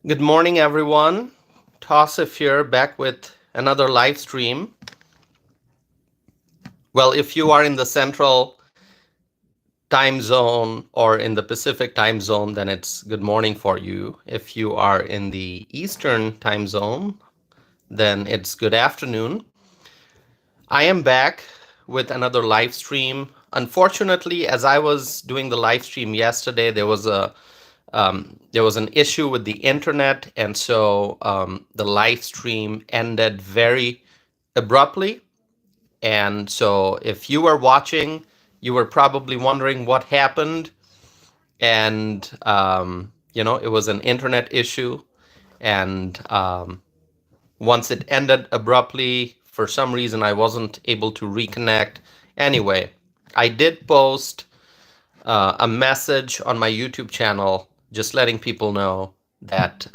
Good morning, everyone. Tassif here, back with another live stream. Well, if you are in the central time zone or in the Pacific time zone, then it's good morning for you. If you are in the Eastern time zone, then it's good afternoon. I am back with another live stream. Unfortunately, as I was doing the live stream yesterday, there was an issue with the internet, and so the live stream ended very abruptly. And so, if you were watching, you were probably wondering what happened. And it was an internet issue. And once it ended abruptly, for some reason, I wasn't able to reconnect. Anyway, I did post a message on my YouTube channel just letting people know that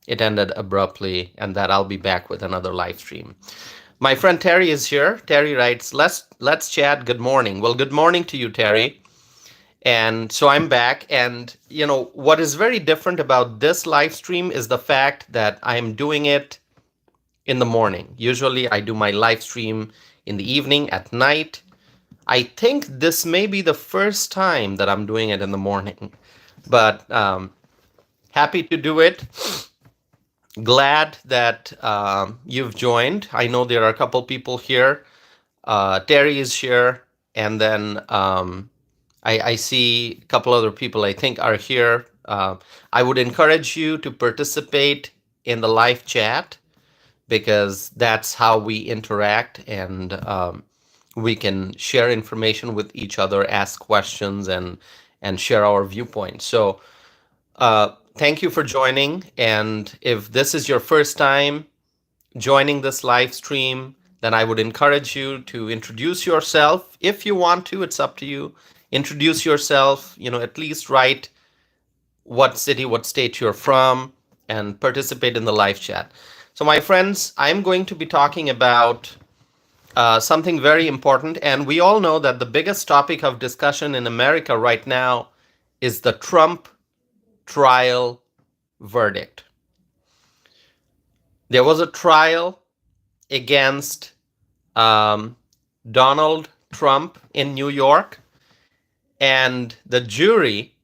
it ended abruptly and that I'll be back with another live stream. My friend Terry is here. Terry writes, let's chat. Good morning. Well, good morning to you, Terry. And so I'm back. And, what is very different about this live stream is the fact that I'm doing it in the morning. Usually I do my live stream in the evening at night. I think this may be the first time that I'm doing it in the morning, but happy to do it. Glad that you've joined. I know there are a couple people here. Terry is here, and then I see a couple other people I think are here. I would encourage you to participate in the live chat because that's how we interact, and we can share information with each other, ask questions, and share our viewpoints. So thank you for joining. And if this is your first time joining this live stream, then I would encourage you to introduce yourself. If you want to, it's up to you. Introduce yourself, at least write what city, what state you're from, and participate in the live chat. So my friends, I'm going to be talking about something very important. And we all know that the biggest topic of discussion in America right now is the Trump trial verdict. There was a trial against Donald Trump in New York, and the jury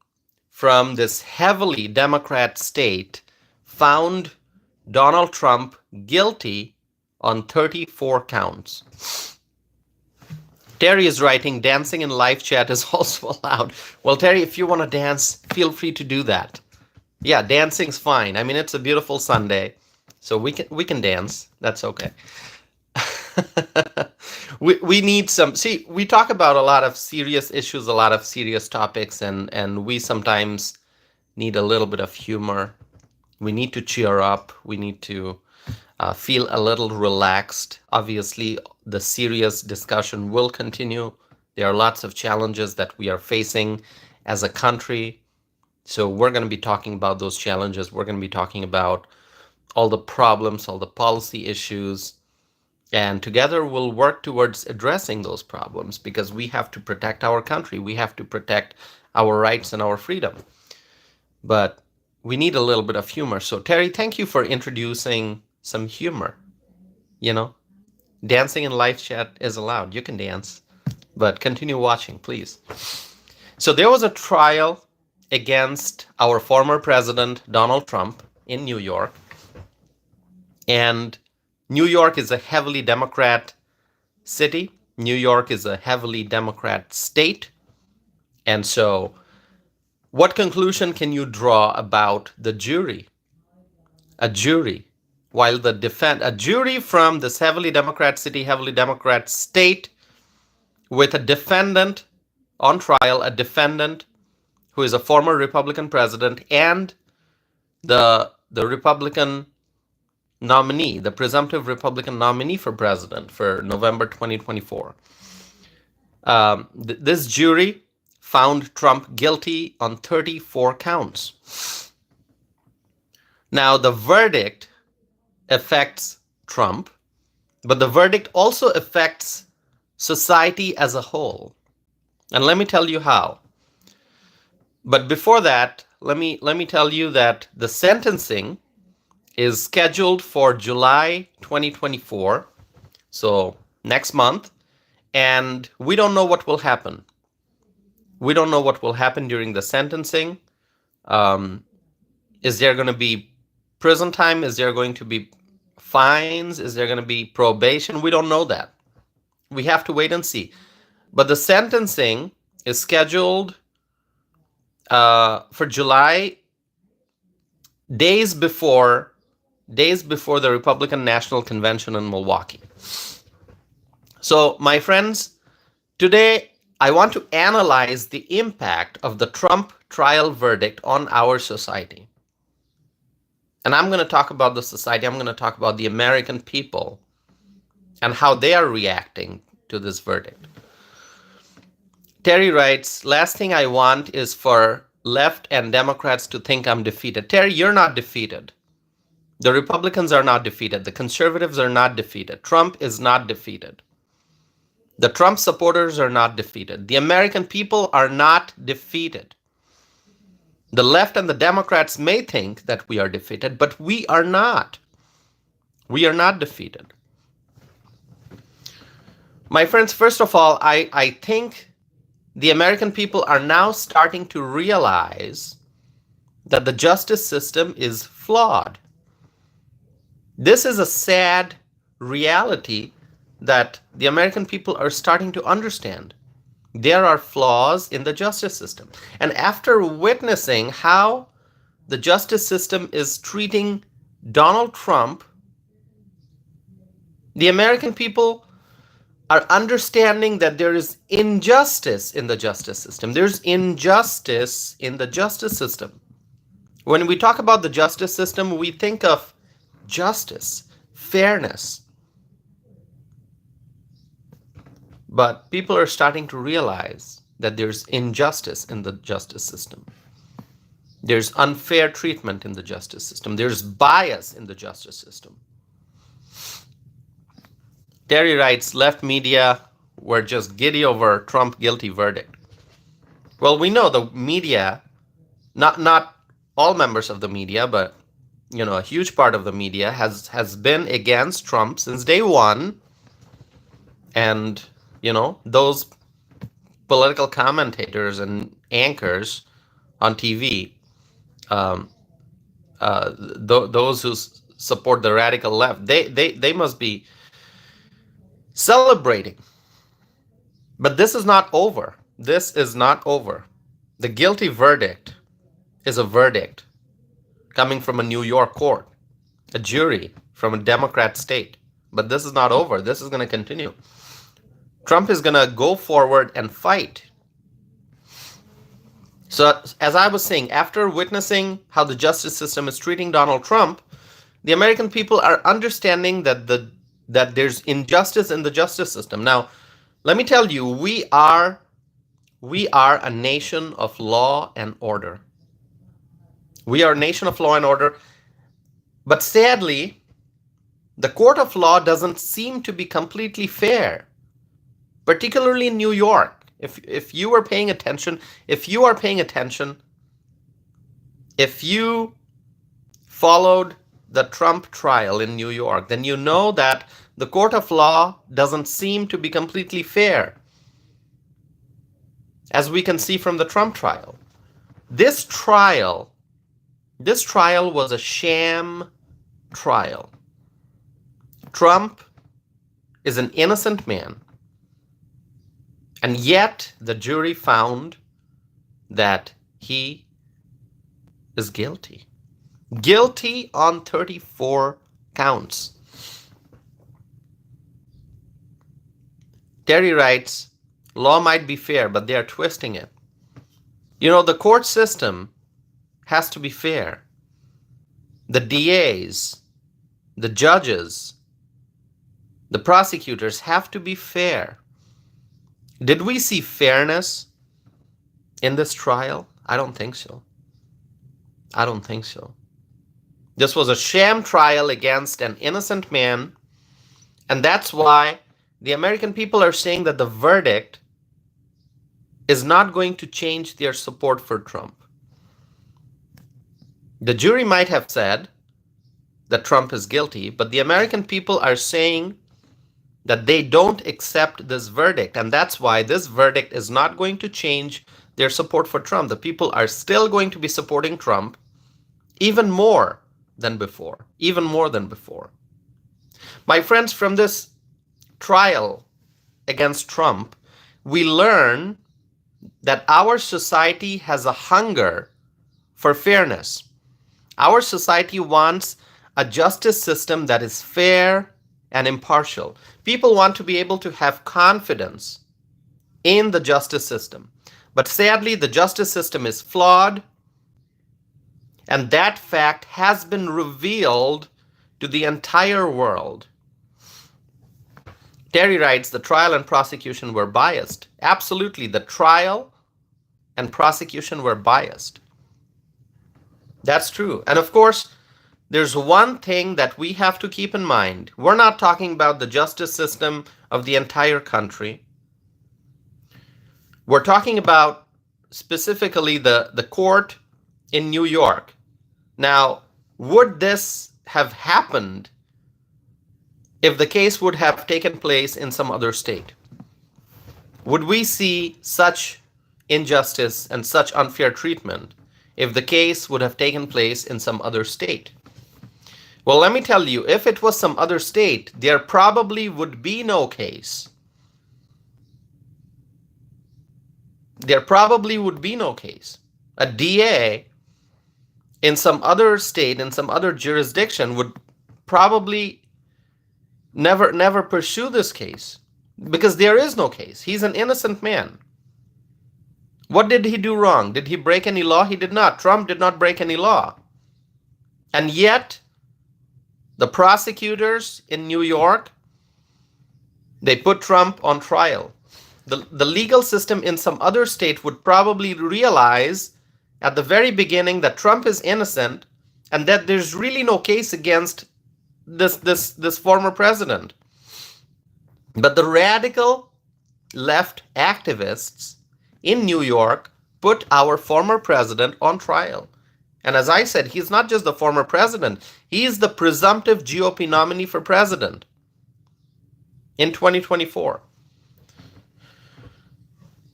from this heavily Democrat state found Donald Trump guilty on 34 counts. Terry is writing, dancing in live chat is also allowed. Well, Terry, if you want to dance, feel free to do that. Yeah, dancing's fine. I mean, it's a beautiful Sunday, so we can dance. That's okay. we need some. See, we talk about a lot of serious issues, a lot of serious topics, and we sometimes need a little bit of humor. We need to cheer up. We need to feel a little relaxed. Obviously, the serious discussion will continue. There are lots of challenges that we are facing as a country. So we're going to be talking about those challenges. We're going to be talking about all the problems, all the policy issues. And together we'll work towards addressing those problems because we have to protect our country. We have to protect our rights and our freedom. But we need a little bit of humor. So Terry, thank you for introducing some humor. Dancing in live chat is allowed. You can dance, but continue watching, please. So there was a trial against our former president, Donald Trump, in New York. And New York is a heavily Democrat city. New York is a heavily Democrat state. And so what conclusion can you draw about the jury? A jury from this heavily Democrat city, heavily Democrat state, with a defendant on trial, a defendant who is a former Republican president, and the Republican nominee, the presumptive Republican nominee for president for November 2024. This jury found Trump guilty on 34 counts. Now, the verdict affects Trump, but the verdict also affects society as a whole. And let me tell you how. But before that, let me tell you that the sentencing is scheduled for July 2024, so next month, and we don't know what will happen. We don't know what will happen during the sentencing. Um, is there going to be prison time? Is there going to be fines? Is there going to be probation? We don't know that. We have to wait and see. But the sentencing is scheduled for July, days before the Republican National Convention in Milwaukee. So, my friends, today I want to analyze the impact of the Trump trial verdict on our society. And I'm going to talk about the society. I'm going to talk about the American people and how they are reacting to this verdict. Terry writes, last thing I want is for left and Democrats to think I'm defeated. Terry, you're not defeated. The Republicans are not defeated. The conservatives are not defeated. Trump is not defeated. The Trump supporters are not defeated. The American people are not defeated. The left and the Democrats may think that we are defeated, but we are not. We are not defeated. My friends, first of all, I think the American people are now starting to realize that the justice system is flawed. This is a sad reality that the American people are starting to understand. There are flaws in the justice system. And after witnessing how the justice system is treating Donald Trump, the American people are understanding that there is injustice in the justice system. There's injustice in the justice system. When we talk about the justice system, we think of justice, fairness. But people are starting to realize that there's injustice in the justice system. There's unfair treatment in the justice system. There's bias in the justice system. Terry writes, left media were just giddy over Trump guilty verdict. Well, we know the media, not all members of the media, but a huge part of the media has been against Trump since day one. And those political commentators and anchors on TV, those who support the radical left, they must be celebrating. But this is not over. This is not over. The guilty verdict is a verdict coming from a New York court, a jury from a Democrat state. But this is not over. This is going to continue. Trump is going to go forward and fight. So, as I was saying, after witnessing how the justice system is treating Donald Trump, the American people are understanding that there's injustice in the justice system. Now, let me tell you, we are a nation of law and order. We are a nation of law and order. But sadly, the court of law doesn't seem to be completely fair, particularly in New York. If you are paying attention, if you followed the Trump trial in New York, then you know that the court of law doesn't seem to be completely fair, as we can see from the Trump trial. This trial was a sham trial. Trump is an innocent man, and yet the jury found that he is guilty. Guilty on 34 counts. Terry writes, law might be fair, but they are twisting it. The court system has to be fair. The DAs, the judges, the prosecutors have to be fair. Did we see fairness in this trial? I don't think so. I don't think so. This was a sham trial against an innocent man, and that's why the American people are saying that the verdict is not going to change their support for Trump. The jury might have said that Trump is guilty, but the American people are saying that they don't accept this verdict. And that's why this verdict is not going to change their support for Trump. The people are still going to be supporting Trump even more than before, even more than before. My friends, from this trial against Trump, we learn that our society has a hunger for fairness. Our society wants a justice system that is fair and impartial. People want to be able to have confidence in the justice system. But sadly, the justice system is flawed, and that fact has been revealed to the entire world. Terry writes, the trial and prosecution were biased. Absolutely, the trial and prosecution were biased. That's true. And of course, there's one thing that we have to keep in mind. We're not talking about the justice system of the entire country. We're talking about specifically the court in New York. Now, would this have happened if the case would have taken place in some other state? Would we see such injustice and such unfair treatment if the case would have taken place in some other state? Well, let me tell you, if it was some other state, there probably would be no case. There probably would be no case. A DA in some other state, in some other jurisdiction, would probably never pursue this case because there is no case. He's an innocent man. What did he do wrong? Did he break any law? He did not. Trump did not break any law. And yet, the prosecutors in New York, they put Trump on trial. The legal system in some other state would probably realize at the very beginning that Trump is innocent and that there's really no case against this former president. But the radical left activists in New York put our former president on trial. And as I said, he's not just the former president, he's the presumptive GOP nominee for president in 2024.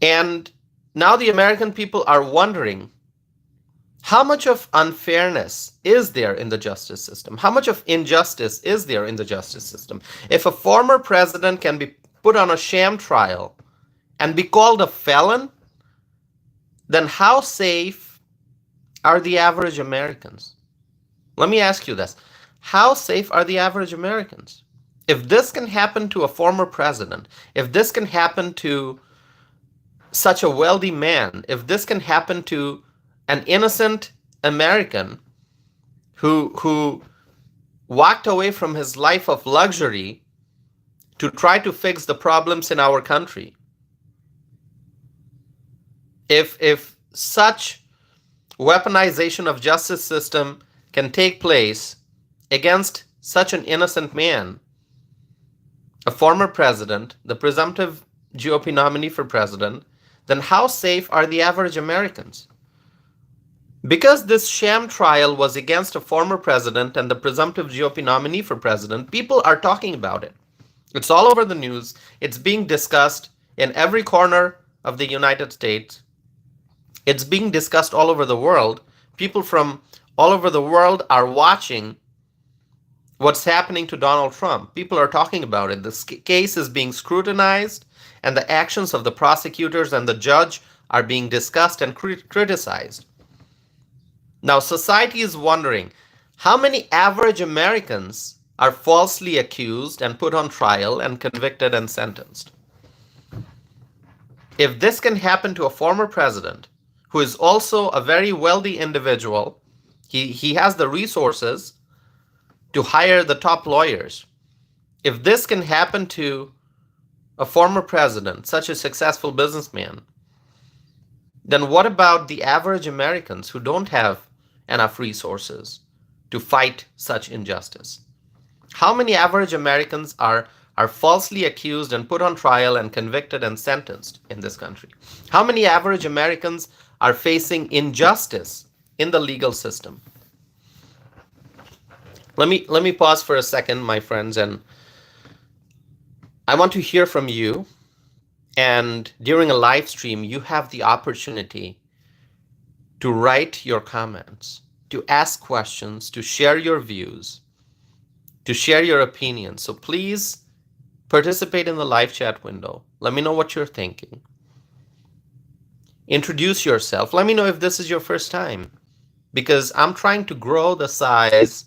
And now the American people are wondering, how much of unfairness is there in the justice system? How much of injustice is there in the justice system? If a former president can be put on a sham trial and be called a felon, then how safe are the average Americans? Let me ask you this. How safe are the average Americans? If this can happen to a former president, if this can happen to such a wealthy man, if this can happen to an innocent American who walked away from his life of luxury to try to fix the problems in our country, if such weaponization of justice system can take place against such an innocent man, a former president, the presumptive GOP nominee for president, then how safe are the average Americans? Because this sham trial was against a former president and the presumptive GOP nominee for president, people are talking about it. It's all over the news. It's being discussed in every corner of the United States. It's being discussed all over the world. People from all over the world are watching what's happening to Donald Trump. People are talking about it. This case is being scrutinized, and the actions of the prosecutors and the judge are being discussed and criticized. Now, society is wondering, how many average Americans are falsely accused and put on trial and convicted and sentenced? If this can happen to a former president, who is also a very wealthy individual, he has the resources to hire the top lawyers. If this can happen to a former president, such a successful businessman, then what about the average Americans who don't have enough resources to fight such injustice? How many average Americans are falsely accused and put on trial and convicted and sentenced in this country? How many average Americans are facing injustice in the legal system? Let me pause for a second, my friends, and I want to hear from you. And during a live stream, you have the opportunity to write your comments, to ask questions, to share your views, to share your opinions. So please participate in the live chat window. Let me know what you're thinking. Introduce yourself. Let me know if this is your first time, because I'm trying to grow the size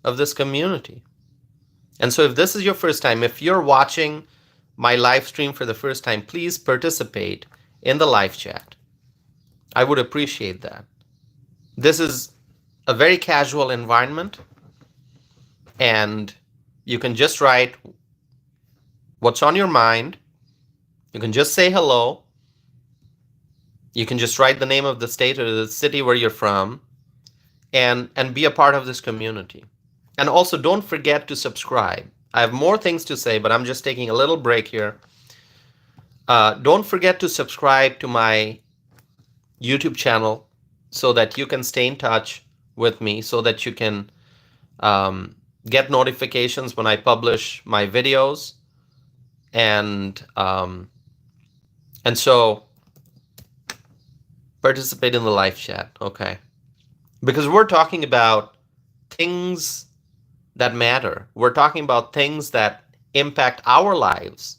of this community. And so if this is your first time, if you're watching my live stream for the first time, please participate in the live chat. I would appreciate that. This is a very casual environment, and you can just write what's on your mind. You can just say hello. You can just write the name of the state or the city where you're from, and be a part of this community. And also, don't forget to subscribe. I have more things to say, but I'm just taking a little break here. Don't forget to subscribe to my YouTube channel so that you can stay in touch with me, so that you can get notifications when I publish my videos. And so participate in the live chat, okay? Because we're talking about things that matter. We're talking about things that impact our lives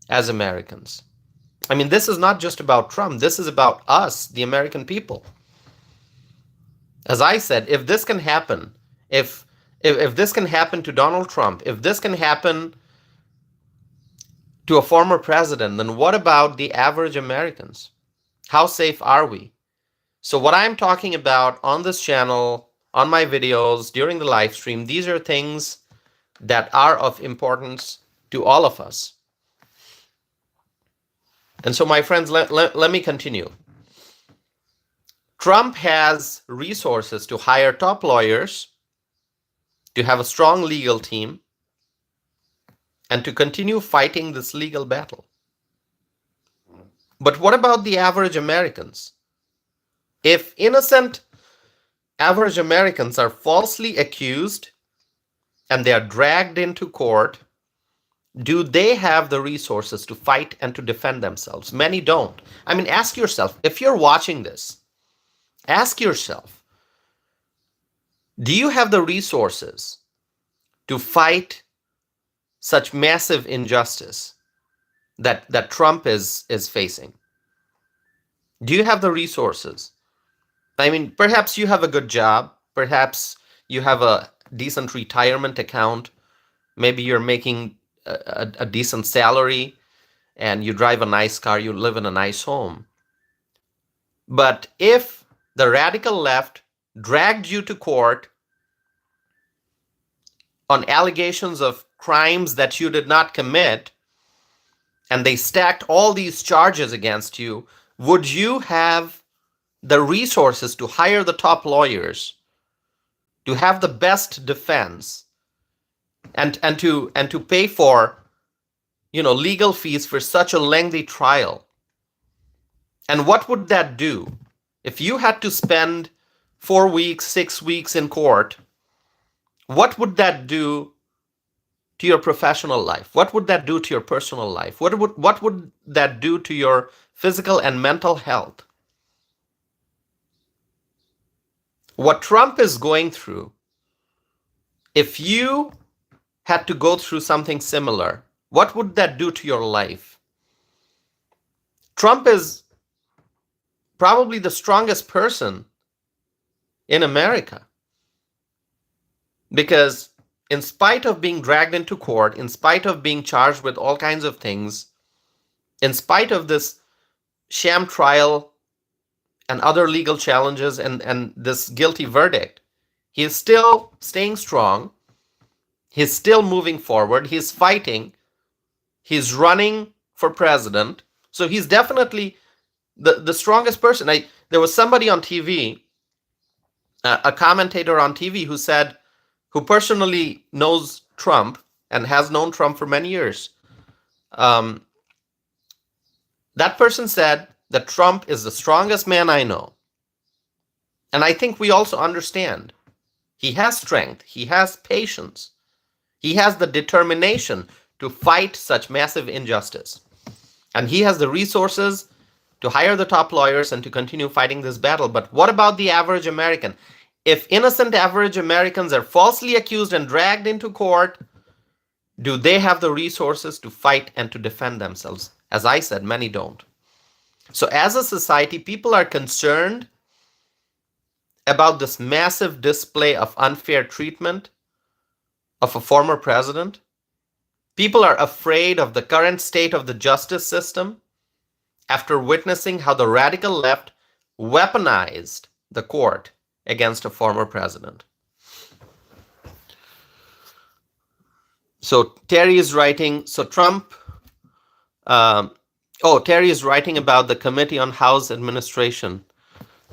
as Americans. I mean, this is not just about Trump. This is about us, the American people. As I said, if this can happen, if this can happen to Donald Trump, if this can happen to a former president, then what about the average Americans? How safe are we? So what I'm talking about on this channel, on my videos, during the live stream, these are things that are of importance to all of us. And so, my friends, let me continue. Trump has resources to hire top lawyers, to have a strong legal team, and to continue fighting this legal battle. But what about the average Americans? If innocent average Americans are falsely accused and they are dragged into court, do they have the resources to fight and to defend themselves? Many don't. I mean, ask yourself, if you're watching this, ask yourself, do you have the resources to fight such massive injustice that Trump is facing? Do you have the resources? I mean, perhaps you have a good job. Perhaps you have a decent retirement account. Maybe you're making a decent salary and you drive a nice car, you live in a nice home. But if the radical left dragged you to court on allegations of crimes that you did not commit, and they stacked all these charges against you, would you have the resources to hire the top lawyers, to have the best defense, and to pay for, legal fees for such a lengthy trial? And what would that do if you had to spend 4 weeks, 6 weeks in court? What would that do to your professional life? What would that do to your personal life? What would that do to your physical and mental health? What Trump is going through, if you had to go through something similar, what would that do to your life? Trump is probably the strongest person in America, because in spite of being dragged into court, in spite of being charged with all kinds of things, in spite of this sham trial and other legal challenges and this guilty verdict, he is still staying strong. He's still moving forward. He's fighting. He's running for president. So he's definitely the strongest person. There was somebody on TV, a commentator on TV who personally knows Trump and has known Trump for many years. That person said that Trump is the strongest man I know. And I think we also understand He has strength. He has patience. He has the determination to fight such massive injustice. And he has the resources to hire the top lawyers and to continue fighting this battle. But what about the average American? If innocent average Americans are falsely accused and dragged into court, do they have the resources to fight and to defend themselves? As I said, many don't. So as a society, people are concerned about this massive display of unfair treatment of a former president. People are afraid of the current state of the justice system after witnessing how the radical left weaponized the court against a former president. So Terry is writing, Terry is writing about the Committee on House Administration.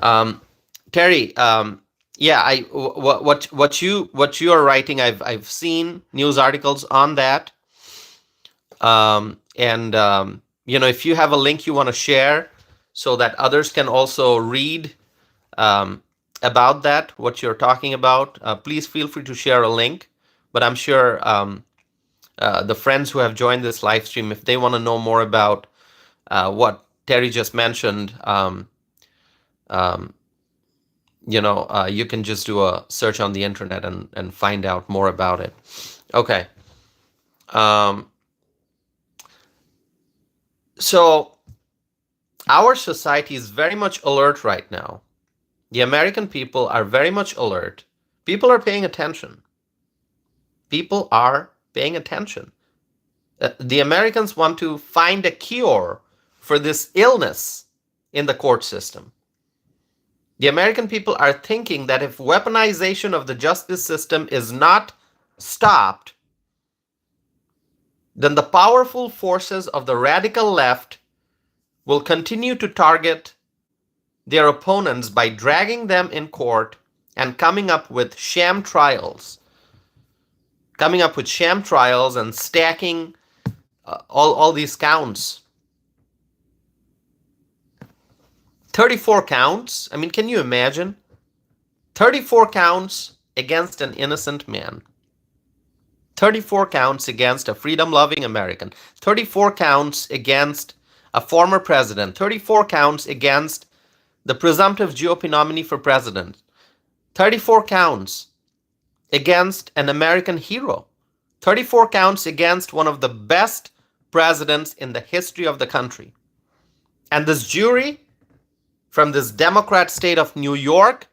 Terry, what you are writing, I've seen news articles on that. If you have a link you want to share so that others can also read about that, what you're talking about, please feel free to share a link. But I'm sure the friends who have joined this live stream, if they want to know more about what Terry just mentioned, you can just do a search on the internet and find out more about it. Okay. So our society is very much alert right now. The American people are very much alert. People are paying attention. People are paying attention. The Americans want to find a cure for this illness in the court system. The American people are thinking that if weaponization of the justice system is not stopped, then the powerful forces of the radical left will continue to target their opponents by dragging them in court and coming up with sham trials and stacking all these counts. 34 counts. I mean, can you imagine? 34 counts against an innocent man. 34 counts against a freedom-loving American. 34 counts against a former president. 34 counts against the presumptive GOP nominee for president. 34 counts against an American hero. 34 counts against one of the best presidents in the history of the country. And this jury from this Democrat state of New York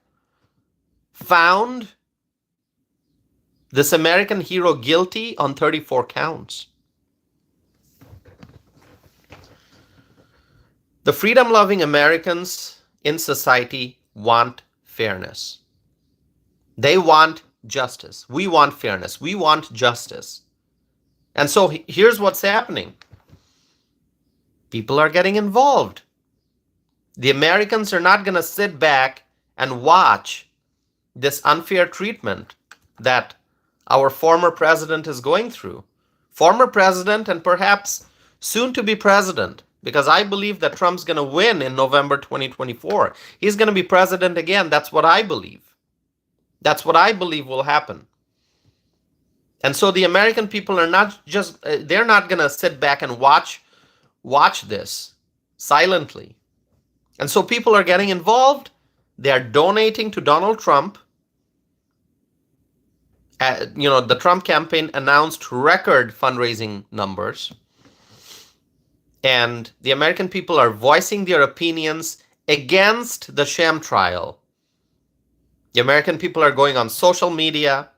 found this American hero guilty on 34 counts. The freedom-loving Americans in society want fairness. They want justice. We want fairness. We want justice. And so here's what's happening. People are getting involved. The Americans are not going to sit back and watch this unfair treatment that our former president is going through. Former president and perhaps soon to be president, because I believe that Trump's going to win in November 2024. He's going to be president again. That's what I believe. That's what I believe will happen. And so the American people are not just, they're not going to sit back and watch this silently. And so people are getting involved. They are donating to Donald Trump. The Trump campaign announced record fundraising numbers. And the American people are voicing their opinions against the sham trial. The American people are going on social media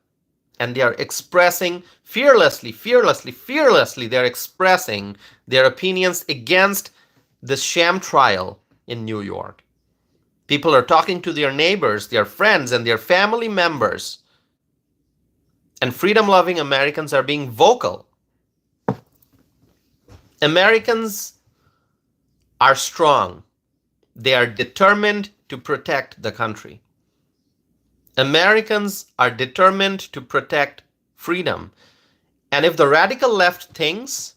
and they are expressing fearlessly, they're expressing their opinions against this sham trial in New York. People are talking to their neighbors, their friends, and their family members. And freedom-loving Americans are being vocal. Americans are strong. They are determined to protect the country. Americans are determined to protect freedom. And if the radical left thinks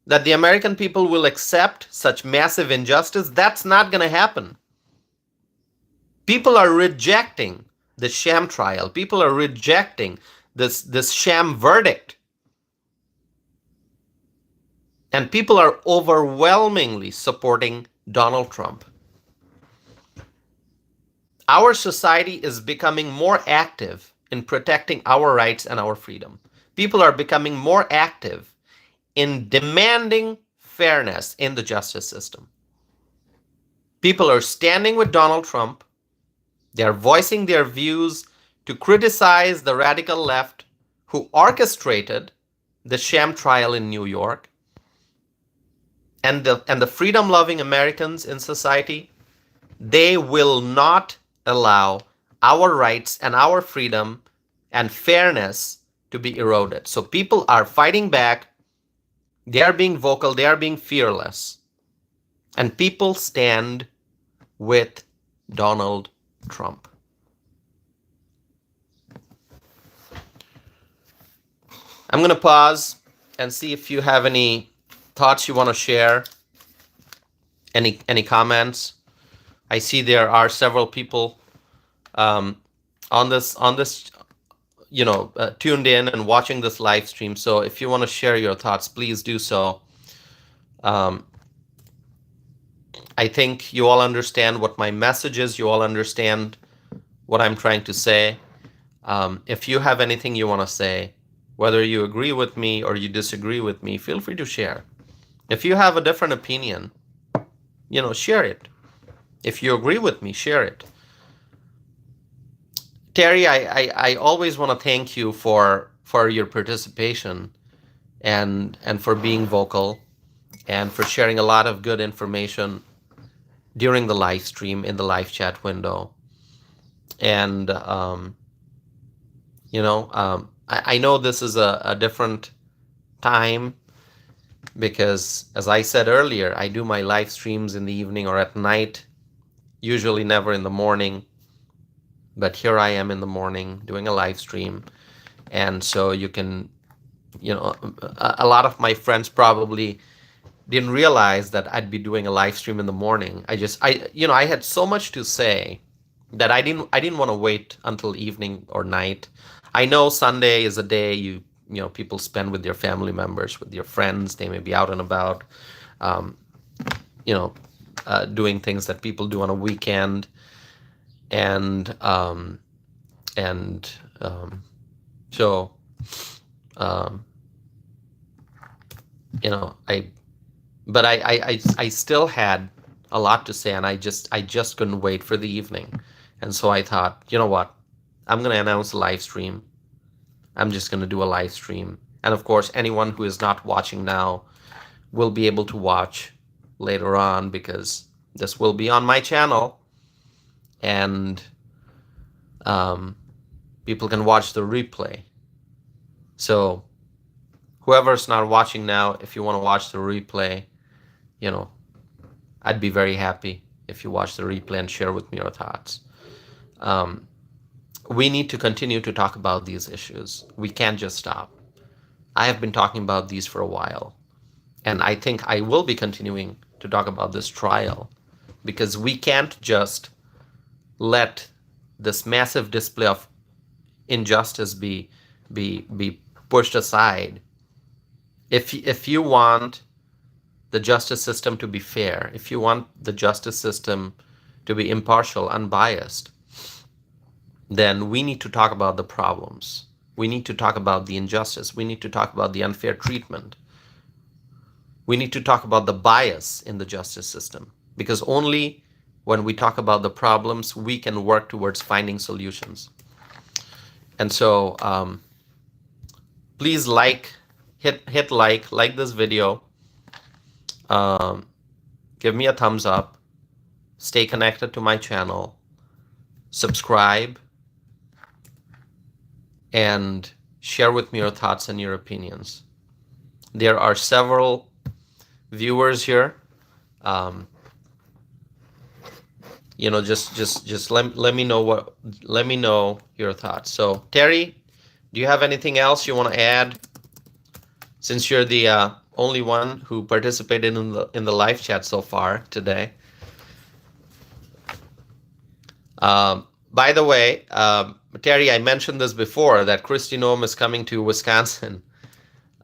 that the American people will accept such massive injustice, that's not going to happen. People are rejecting the sham trial. People are rejecting this sham verdict. And people are overwhelmingly supporting Donald Trump. Our society is becoming more active in protecting our rights and our freedom. People are becoming more active in demanding fairness in the justice system. People are standing with Donald Trump. They are voicing their views to criticize the radical left who orchestrated the sham trial in New York. And the freedom-loving Americans in society, they will not allow our rights and our freedom and fairness to be eroded. So people are fighting back. They are being vocal. They are being fearless. And people stand with Donald Trump. I'm going to pause and see if you have any thoughts you want to share. Any comments? I see there are several people on this tuned in and watching this live stream. So if you want to share your thoughts, please do so. I think you all understand what my message is. You all understand what I'm trying to say. If you have anything you want to say, whether you agree with me or you disagree with me, feel free to share. If you have a different opinion, share it. If you agree with me, share it. Terry, I always want to thank you for your participation and for being vocal and for sharing a lot of good information during the live stream in the live chat window. And I know this is a different time because, as I said earlier, I do my live streams in the evening or at night, usually never in the morning. But here I am in the morning doing a live stream. And so you can, a lot of my friends probably didn't realize that I'd be doing a live stream in the morning. I had so much to say that I didn't want to wait until evening or night. I know Sunday is a day people spend with their family members, with their friends. They may be out and about, doing things that people do on a weekend. And I still had a lot to say, and I just couldn't wait for the evening. And so I thought, you know what? I'm going to announce a live stream. I'm just going to do a live stream. And of course, anyone who is not watching now will be able to watch later on because this will be on my channel. And people can watch the replay. So whoever's not watching now, if you want to watch the replay, I'd be very happy if you watch the replay and share with me your thoughts. We need to continue to talk about these issues. We can't just stop. I have been talking about these for a while. And I think I will be continuing to talk about this trial because we can't just let this massive display of injustice be pushed aside. If you want the justice system to be fair, if you want the justice system to be impartial, unbiased, then we need to talk about the problems. We need to talk about the injustice. We need to talk about the unfair treatment. We need to talk about the bias in the justice system, because only when we talk about the problems, we can work towards finding solutions. And so please hit like this video. Give me a thumbs up. Stay connected to my channel. Subscribe. And share with me your thoughts and your opinions. There are several viewers here. Just let me know your thoughts. So Terry, do you have anything else you want to add? Since you're the only one who participated in the live chat so far today. By the way, Terry, I mentioned this before that Kristi Noem is coming to Wisconsin.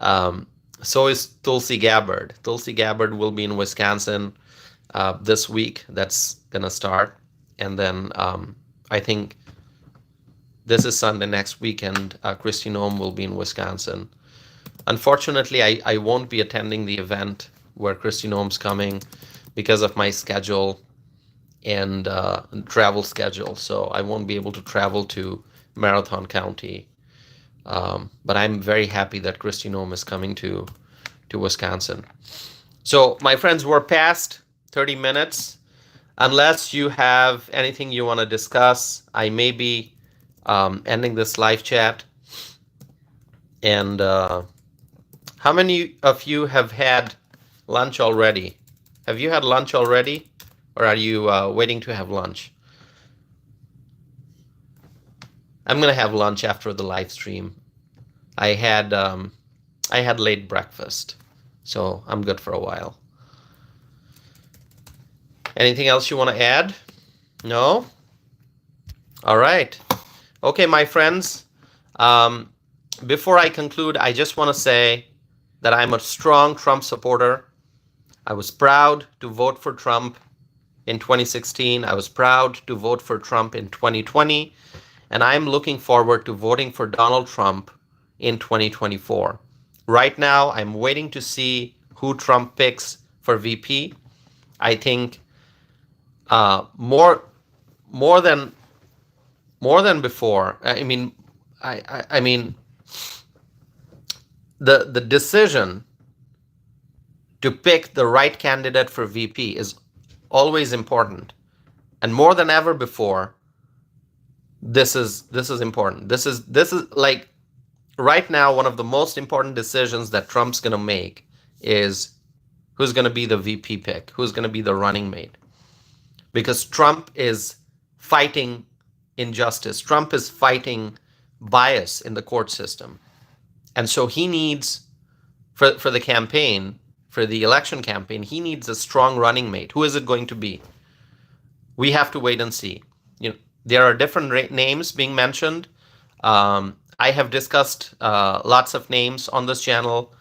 Um, so is Tulsi Gabbard. Tulsi Gabbard will be in Wisconsin this week. That's gonna start, and then I think this is Sunday. Next weekend, Kristi Noem will be in Wisconsin. Unfortunately, I won't be attending the event where Kristi Noem's coming because of my schedule and travel schedule. So I won't be able to travel to Marathon County. But I'm very happy that Kristi Noem is coming to Wisconsin. So my friends, we're past 30 minutes. Unless you have anything you want to discuss, I may be ending this live chat. And how many of you have had lunch already? Have you had lunch already? Or are you waiting to have lunch? I'm going to have lunch after the live stream. I had late breakfast, so I'm good for a while. Anything else you want to add? No? All right. Okay, my friends. Before I conclude, I just want to say that I'm a strong Trump supporter. I was proud to vote for Trump in 2016. I was proud to vote for Trump in 2020. And I'm looking forward to voting for Donald Trump in 2024. Right now, I'm waiting to see who Trump picks for VP. I think more than before. I mean, the decision to pick the right candidate for VP is always important, and more than ever before, this is important. This is like right now one of the most important decisions that Trump's going to make is who's going to be the VP pick, who's going to be the running mate, because Trump is fighting injustice. Trump is fighting bias in the court system, and so he needs for the campaign. For the election campaign, he needs a strong running mate. Who is it going to be? We have to wait and see. There are different names being mentioned. I have discussed lots of names on this channel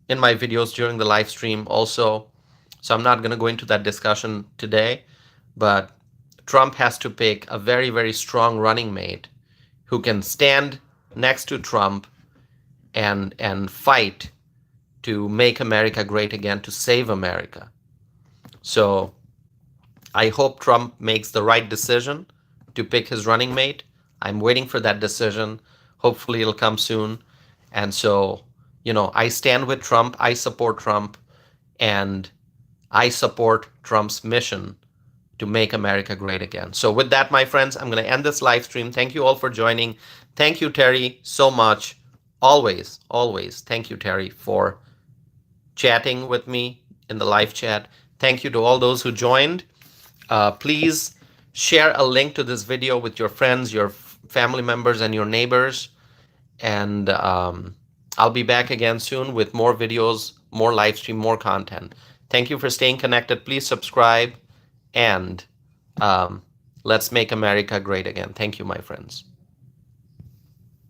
in my videos during the live stream also. So I'm not going to go into that discussion today. But Trump has to pick a very, very strong running mate who can stand next to Trump and fight to make America great again, to save America. So I hope Trump makes the right decision to pick his running mate. I'm waiting for that decision. Hopefully it'll come soon. And so, I stand with Trump. I support Trump. And I support Trump's mission to make America great again. So with that, my friends, I'm going to end this live stream. Thank you all for joining. Thank you, Terry, so much. Always, always. Thank you, Terry, for chatting with me in the live chat. Thank you to all those who joined. Please share a link to this video with your friends, your family members, and your neighbors. And I'll be back again soon with more videos, more live stream, more content. Thank you for staying connected. Please subscribe, and let's make America great again. Thank you, my friends.